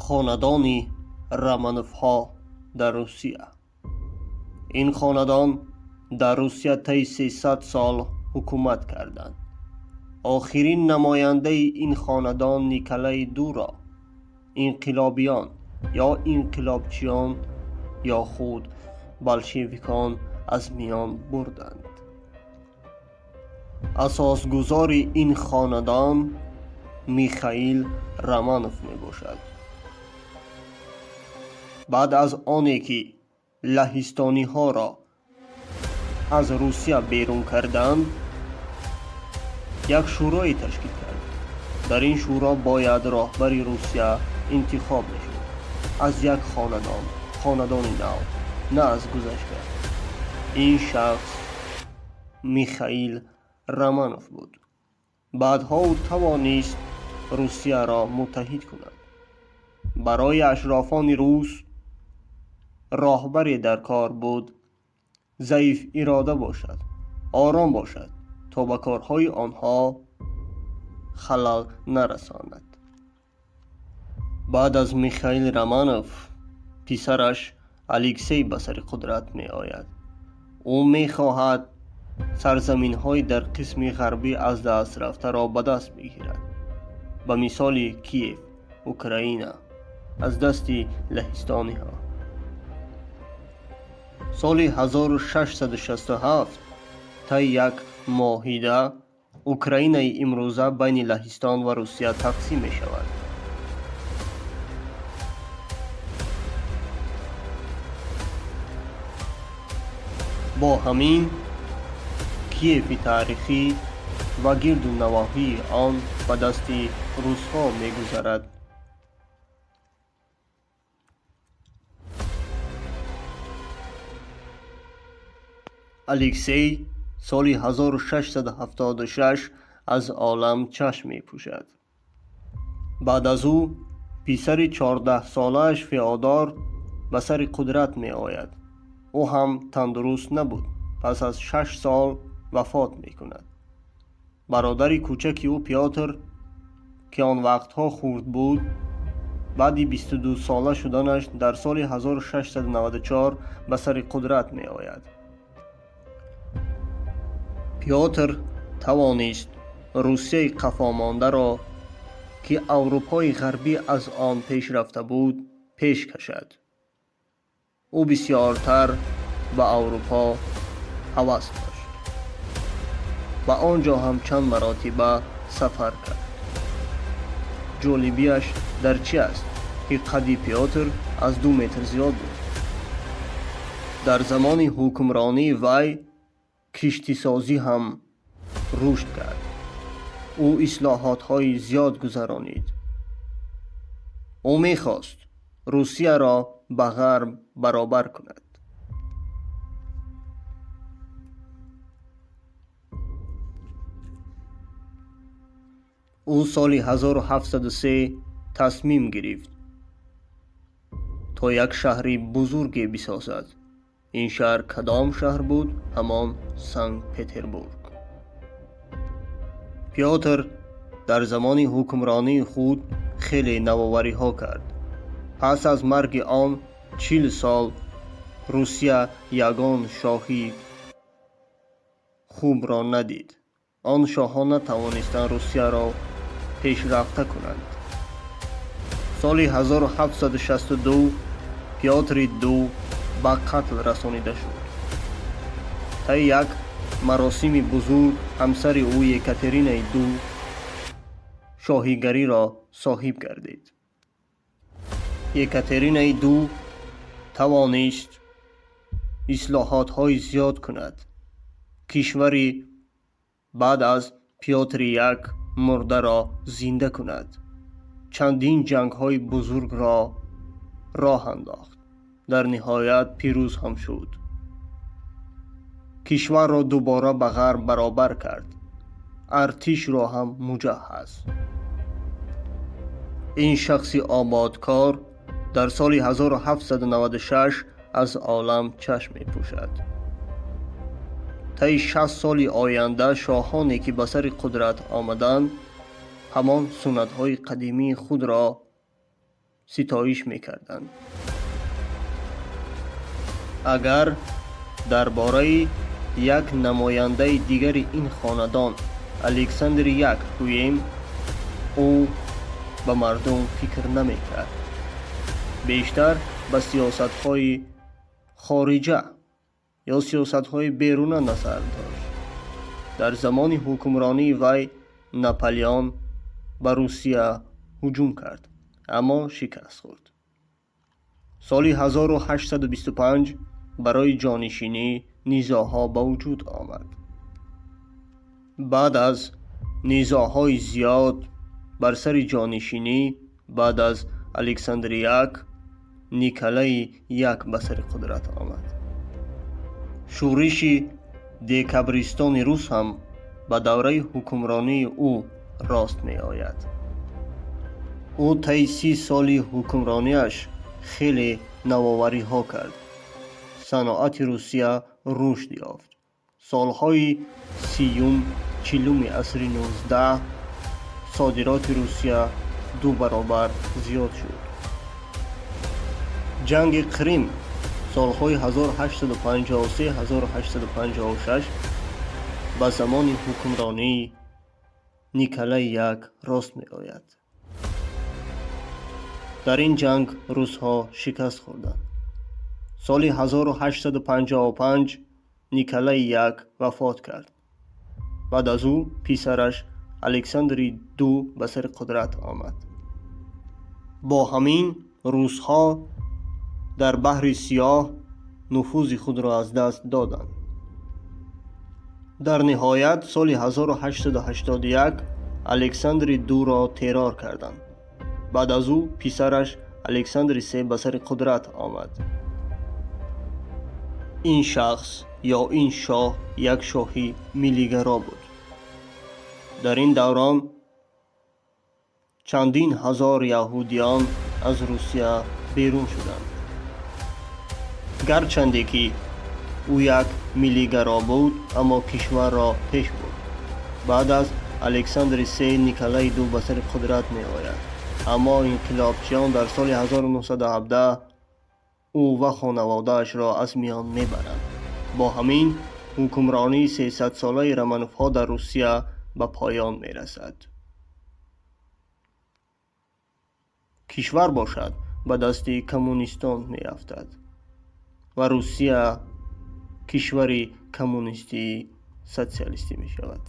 خاندان رامانوف‌ها در روسیه. این خاندان در روسیه طی 300 سال حکومت کردند. آخرین نماینده این خاندان نیکلای دو را انقلابیان یا انقلابچیان یا خود بلشویکان از میان بردند. اساسگزار این خاندان میخائیل رامانوف می باشد. بعد از آنی که لهستانی ها را از روسیه بیرون کردند، یک شورای تشکیل کرد. در این شورا باید رهبر روسیه انتخاب میشد از یک خاندان نو، نه از گذشته. این شخص میخائیل رامانوف بود. بعدها او توانست روسیه را متحد کند. برای اشرافان روس راهبری در کار بود ضعیف اراده باشد، آرام باشد تا به کارهای آنها خلل نرساند. بعد از میخائیل رامانوف پسرش الکسی به سر قدرت می آید. او می خواهد سرزمین های در قسم غربی از دست رفته را به دست بگیرد. به مثال کیف، اوکراین از دست لهستانی ها. سال 1667 طی یک معاهده اوکراین امروزه بین لهستان و روسیه تقسیم می شود. با همین کیف تاریخی و گرد و نواحی آن به دست روس‌ها می گذرد. الکسی سال 1676 از عالم چشم می پوشد. بعد از او پسر 14 سالش فئودور به سر قدرت می آید. او هم تندرست نبود. پس از 6 سال وفات می کند. برادر کوچک او پیاتر که آن وقتها خرد بود، بعد 22 ساله شدنش در سال 1694 به سر قدرت می آید. پیاتر توانست روسیه قفامانده را که اروپای غربی از آن پیش رفته بود پیش کشد. او بسیارتر به اروپا هوس داشت. به آنجا هم چند مراتبه سفر کرد. جالبیش در چی است که قد پیاتر از 2 متر زیاد بود. در زمان حکمرانی وی کشتی سازی هم رشد کرد. او اصلاحات های زیاد گذرانید. او میخواست روسیه را به غرب برابر کند. او سال 1703 تصمیم گرفت تا یک شهر بزرگی بسازد. این شهر کدام شهر بود؟ همان سنت پترزبورگ. پیاتر در زمان حکمرانی خود خیلی نوآوری ها کرد. پس از مرگ آن 40 سال روسیه یگان شاهی خوب را ندید. آن شاهان نتوانستند روسیه را پیشرفته کنند. سال 1762 پیاتر دو به قتل رسانیده شد. طی یک مراسم بزرگ همسر او یکاترین دو شاهیگری را صاحب گردید. یکاترین دو توانست اصلاحات های زیاد کند. کشوری بعد از پیاتر یک مرده را زنده کند. چندین جنگ های بزرگ را راه انداخت. در نهایت پیروز هم شد. کشور را دوباره به غرب برابر کرد. ارتش را هم مجهز. این شخص آبادکار در سال 1796 از عالم چشم می پوشد. طی 60 سال آینده شاهانی که به سر قدرت آمدند همان سنت‌های قدیمی خود را ستایش میکردند. اگر درباره یک نماینده دیگر این خاندان الکساندر یک گوییم، او به مردم فکر نمیکرد، بیشتر به سیاست‌های خارجه یا سیاست‌های بیرون نظر داشت. در زمان حکمرانی وی ناپلیون به روسیه هجوم کرد اما شکست خورد. سال 1825 برای جانشینی نزاع‌ها به وجود آمد. بعد از نزاع‌های زیاد بر سر جانشینی بعد از الکساندر یک، نیکلای یک به سر قدرت آمد. شورش دکبرستان روس هم به دوره حکمرانی او راست می آید. او طی 30 سال حکمرانیش خیلی نوآوری ها کرد. صنعت روسیه رشد یافت. سالهای 30-40 عصر 19 صادرات روسیه 2 برابر زیاد شد. جنگ کریم سالهای 1853-1856 به زمان حکمرانی نیکلای یک راست می آید. در این جنگ روس‌ها شکست خوردند. سال 1855 نیکلای یک وفات کرد. بعد از او پسرش الکساندر دو به سر قدرت آمد. با همین روس‌ها در بحر سیاه نفوذ خود را از دست دادند. در نهایت سال 1881 الکساندر دو را ترور کردند. بعد از او پسرش الکساندر سه به سر قدرت آمد. این شخص یا این شاه یک شاهی ملیگرا بود. در این دوران چندین هزار یهودیان از روسیه بیرون شدند. گرچنده که او یک ملیگرا بود اما کشور را پیش بود. بعد از الکساندر سه نیکلای دو به سر قدرت می آید. اما انقلابچیان در سال 1917 او و خانواده‌اش را از میان می برند. با همین حکمرانی 300 ساله رومانوف‌ها در روسیه به پایان می رسد. کشور باشد به دست کمونیستان می افتد و روسیه کشوری کمونیستی سوسیالیستی می شود.